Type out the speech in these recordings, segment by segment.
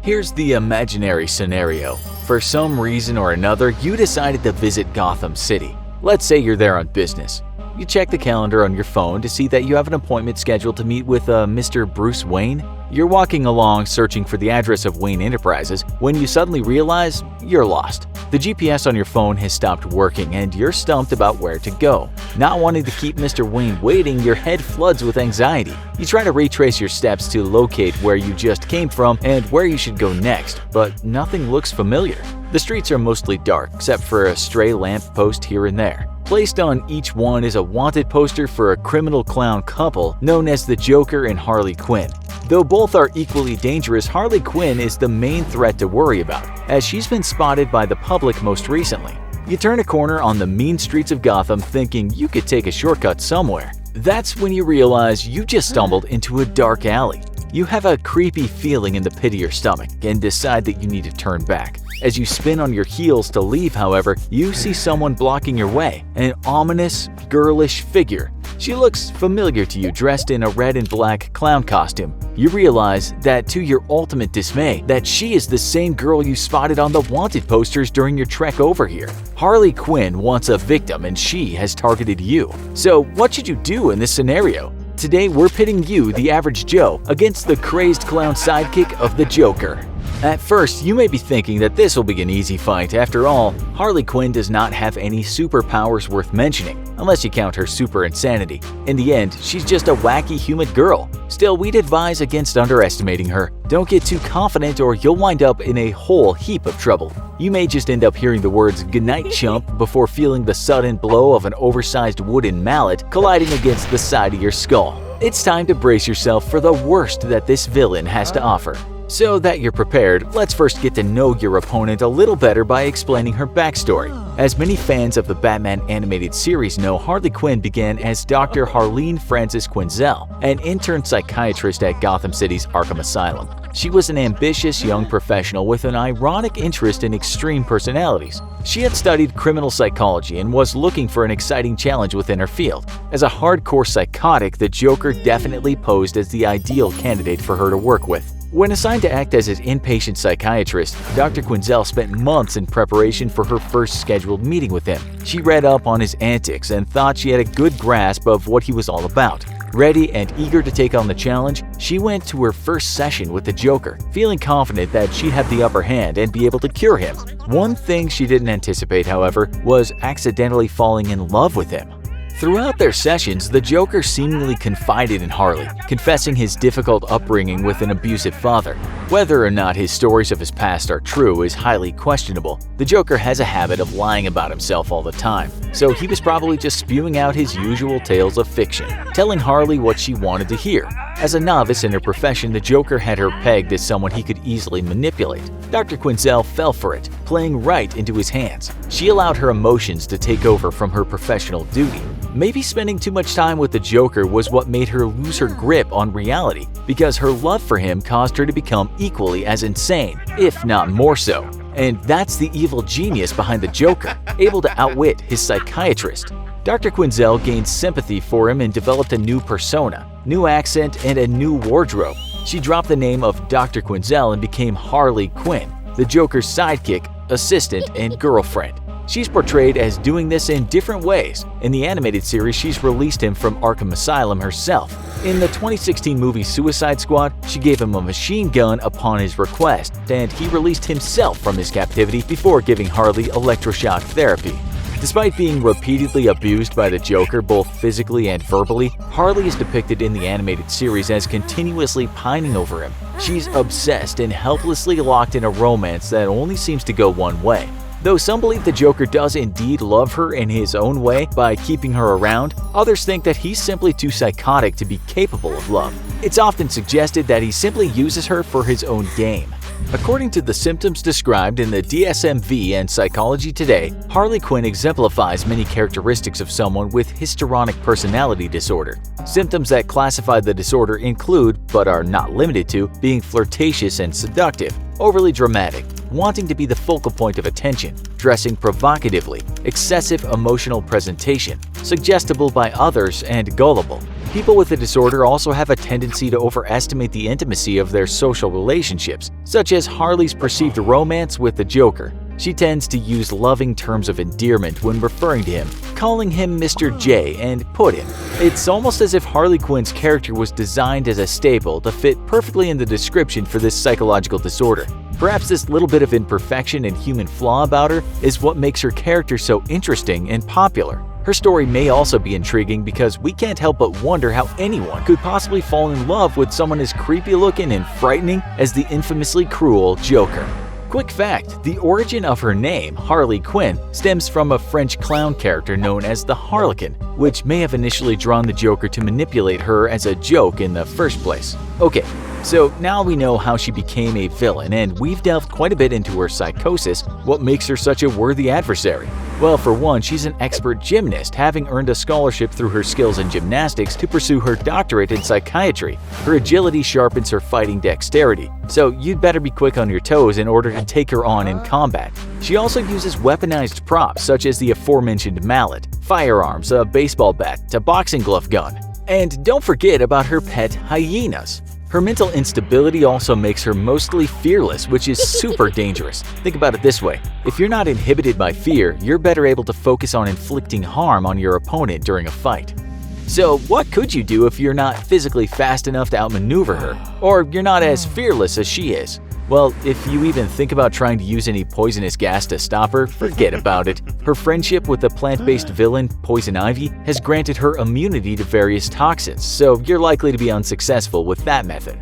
Here's the imaginary scenario. For some reason or another, you decided to visit Gotham City. Let's say you're there on business. You check the calendar on your phone to see that you have an appointment scheduled to meet with Mr. Bruce Wayne. You're walking along searching for the address of Wayne Enterprises when you suddenly realize you're lost. The GPS on your phone has stopped working and you're stumped about where to go. Not wanting to keep Mr. Wayne waiting, your head floods with anxiety. You try to retrace your steps to locate where you just came from and where you should go next, but nothing looks familiar. The streets are mostly dark except for a stray lamp post here and there. Placed on each one is a wanted poster for a criminal clown couple known as the Joker and Harley Quinn. Though both are equally dangerous, Harley Quinn is the main threat to worry about, as she's been spotted by the public most recently. You turn a corner on the mean streets of Gotham thinking you could take a shortcut somewhere. That's when you realize you just stumbled into a dark alley. You have a creepy feeling in the pit of your stomach and decide that you need to turn back. As you spin on your heels to leave, however, you see someone blocking your way, an ominous, girlish figure. She looks familiar to you, dressed in a red and black clown costume. You realize that to your ultimate dismay, that she is the same girl you spotted on the wanted posters during your trek over here. Harley Quinn wants a victim and she has targeted you. So what should you do in this scenario? Today we're pitting you, the average Joe, against the crazed clown sidekick of the Joker. At first, you may be thinking that this will be an easy fight. After all, Harley Quinn does not have any superpowers worth mentioning, unless you count her super insanity. In the end, she's just a wacky human girl. Still, we'd advise against underestimating her. Don't get too confident or you'll wind up in a whole heap of trouble. You may just end up hearing the words "goodnight, chump" before feeling the sudden blow of an oversized wooden mallet colliding against the side of your skull. It's time to brace yourself for the worst that this villain has to offer. So that you're prepared, let's first get to know your opponent a little better by explaining her backstory. As many fans of the Batman animated series know, Harley Quinn began as Dr. Harleen Frances Quinzel, an intern psychiatrist at Gotham City's Arkham Asylum. She was an ambitious young professional with an ironic interest in extreme personalities. She had studied criminal psychology and was looking for an exciting challenge within her field. As a hardcore psychotic, the Joker definitely posed as the ideal candidate for her to work with. When assigned to act as his inpatient psychiatrist, Dr. Quinzel spent months in preparation for her first scheduled meeting with him. She read up on his antics and thought she had a good grasp of what he was all about. Ready and eager to take on the challenge, she went to her first session with the Joker, feeling confident that she'd have the upper hand and be able to cure him. One thing she didn't anticipate, however, was accidentally falling in love with him. Throughout their sessions, the Joker seemingly confided in Harley, confessing his difficult upbringing with an abusive father. Whether or not his stories of his past are true is highly questionable. The Joker has a habit of lying about himself all the time, so he was probably just spewing out his usual tales of fiction, telling Harley what she wanted to hear. As a novice in her profession, the Joker had her pegged as someone he could easily manipulate. Dr. Quinzel fell for it, playing right into his hands. She allowed her emotions to take over from her professional duty. Maybe spending too much time with the Joker was what made her lose her grip on reality, because her love for him caused her to become equally as insane, if not more so. And that's the evil genius behind the Joker, able to outwit his psychiatrist. Dr. Quinzel gained sympathy for him and developed a new persona, new accent, and a new wardrobe. She dropped the name of Dr. Quinzel and became Harley Quinn, the Joker's sidekick, assistant, and girlfriend. She's portrayed as doing this in different ways. In the animated series, she's released him from Arkham Asylum herself. In the 2016 movie Suicide Squad, she gave him a machine gun upon his request, and he released himself from his captivity before giving Harley electroshock therapy. Despite being repeatedly abused by the Joker both physically and verbally, Harley is depicted in the animated series as continuously pining over him. She's obsessed and helplessly locked in a romance that only seems to go one way. Though some believe the Joker does indeed love her in his own way by keeping her around, others think that he's simply too psychotic to be capable of love. It's often suggested that he simply uses her for his own game. According to the symptoms described in the DSM-V and Psychology Today, Harley Quinn exemplifies many characteristics of someone with histrionic personality disorder. Symptoms that classify the disorder include, but are not limited to, being flirtatious and seductive, overly dramatic, wanting to be the focal point of attention, dressing provocatively, excessive emotional presentation, suggestible by others, and gullible. People with the disorder also have a tendency to overestimate the intimacy of their social relationships, such as Harley's perceived romance with the Joker. She tends to use loving terms of endearment when referring to him, calling him Mr. J and Puddin'. It's almost as if Harley Quinn's character was designed as a staple to fit perfectly in the description for this psychological disorder. Perhaps this little bit of imperfection and human flaw about her is what makes her character so interesting and popular. Her story may also be intriguing because we can't help but wonder how anyone could possibly fall in love with someone as creepy-looking and frightening as the infamously cruel Joker. Quick fact, the origin of her name, Harley Quinn, stems from a French clown character known as the Harlequin, which may have initially drawn the Joker to manipulate her as a joke in the first place. Okay, so now we know how she became a villain, and we've delved quite a bit into her psychosis. What makes her such a worthy adversary? Well, for one, she's an expert gymnast, having earned a scholarship through her skills in gymnastics to pursue her doctorate in psychiatry. Her agility sharpens her fighting dexterity, so you'd better be quick on your toes in order to take her on in combat. She also uses weaponized props such as the aforementioned mallet, firearms, a baseball bat, a boxing glove gun. And don't forget about her pet hyenas. Her mental instability also makes her mostly fearless, which is super dangerous. Think about it this way. If you're not inhibited by fear, you're better able to focus on inflicting harm on your opponent during a fight. So what could you do if you're not physically fast enough to outmaneuver her? Or you're not as fearless as she is? Well, if you even think about trying to use any poisonous gas to stop her, forget about it. Her friendship with the plant-based villain, Poison Ivy, has granted her immunity to various toxins, so you're likely to be unsuccessful with that method.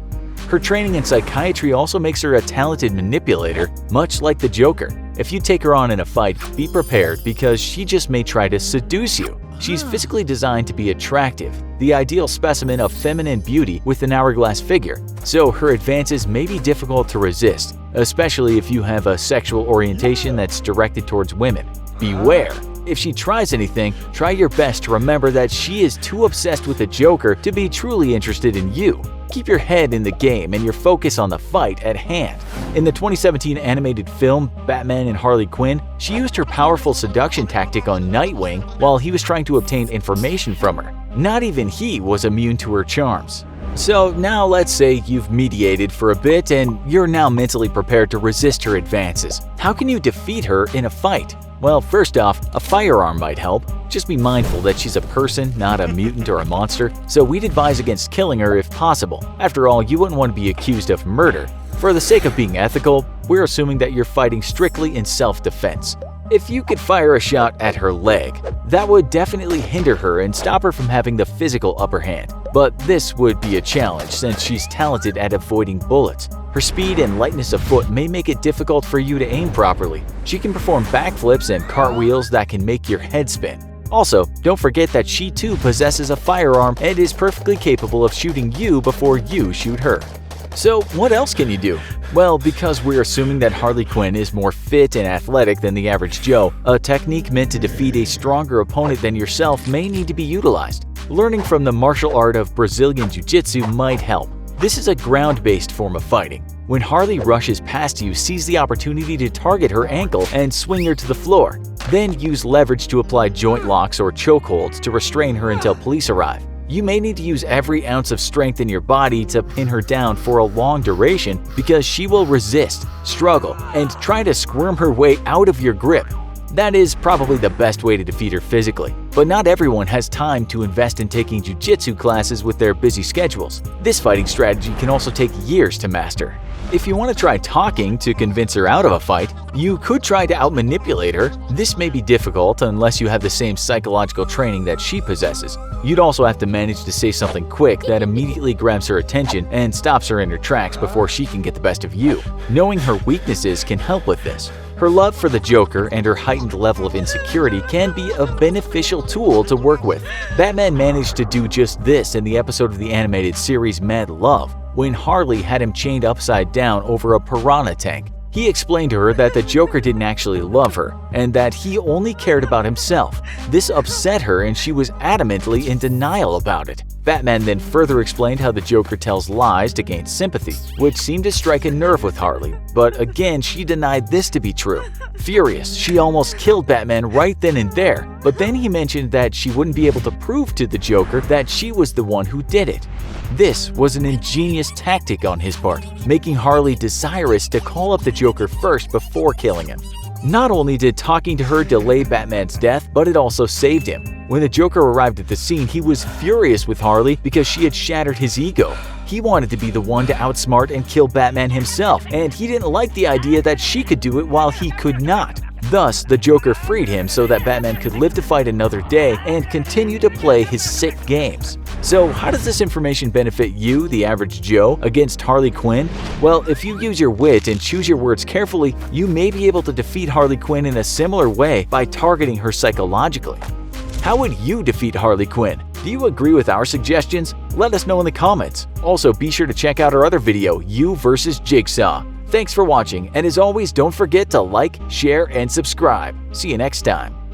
Her training in psychiatry also makes her a talented manipulator, much like the Joker. If you take her on in a fight, be prepared because she just may try to seduce you. She's physically designed to be attractive, the ideal specimen of feminine beauty with an hourglass figure, so her advances may be difficult to resist, especially if you have a sexual orientation that's directed towards women. Beware! If she tries anything, try your best to remember that she is too obsessed with the Joker to be truly interested in you. Keep your head in the game and your focus on the fight at hand. In the 2017 animated film Batman and Harley Quinn, she used her powerful seduction tactic on Nightwing while he was trying to obtain information from her. Not even he was immune to her charms. So now let's say you've mediated for a bit and you're now mentally prepared to resist her advances. How can you defeat her in a fight? Well, first off, a firearm might help. Just be mindful that she's a person, not a mutant or a monster, so we'd advise against killing her if possible. After all, you wouldn't want to be accused of murder. For the sake of being ethical, we're assuming that you're fighting strictly in self-defense. If you could fire a shot at her leg, that would definitely hinder her and stop her from having the physical upper hand. But this would be a challenge since she's talented at avoiding bullets. Her speed and lightness of foot may make it difficult for you to aim properly. She can perform backflips and cartwheels that can make your head spin. Also, don't forget that she too possesses a firearm and is perfectly capable of shooting you before you shoot her. So what else can you do? Well, because we're assuming that Harley Quinn is more fit and athletic than the average Joe, a technique meant to defeat a stronger opponent than yourself may need to be utilized. Learning from the martial art of Brazilian Jiu-Jitsu might help. This is a ground-based form of fighting. When Harley rushes past you, seize the opportunity to target her ankle and swing her to the floor. Then use leverage to apply joint locks or chokeholds to restrain her until police arrive. You may need to use every ounce of strength in your body to pin her down for a long duration because she will resist, struggle, and try to squirm her way out of your grip. That is probably the best way to defeat her physically, but not everyone has time to invest in taking jiu-jitsu classes with their busy schedules. This fighting strategy can also take years to master. If you want to try talking to convince her out of a fight, you could try to outmanipulate her. This may be difficult unless you have the same psychological training that she possesses. You'd also have to manage to say something quick that immediately grabs her attention and stops her in her tracks before she can get the best of you. Knowing her weaknesses can help with this. Her love for the Joker and her heightened level of insecurity can be a beneficial tool to work with. Batman managed to do just this in the episode of the animated series Mad Love, when Harley had him chained upside down over a piranha tank. He explained to her that the Joker didn't actually love her, and that he only cared about himself. This upset her and she was adamantly in denial about it. Batman then further explained how the Joker tells lies to gain sympathy, which seemed to strike a nerve with Harley, but again she denied this to be true. Furious, she almost killed Batman right then and there, but then he mentioned that she wouldn't be able to prove to the Joker that she was the one who did it. This was an ingenious tactic on his part, making Harley desirous to call up the Joker first before killing him. Not only did talking to her delay Batman's death, but it also saved him. When the Joker arrived at the scene, he was furious with Harley because she had shattered his ego. He wanted to be the one to outsmart and kill Batman himself, and he didn't like the idea that she could do it while he could not. Thus, the Joker freed him so that Batman could live to fight another day and continue to play his sick games. So how does this information benefit you, the average Joe, against Harley Quinn? Well, if you use your wit and choose your words carefully, you may be able to defeat Harley Quinn in a similar way by targeting her psychologically. How would you defeat Harley Quinn? Do you agree with our suggestions? Let us know in the comments. Also, be sure to check out our other video, You vs. Jigsaw. Thanks for watching, and as always, don't forget to like, share, and subscribe. See you next time.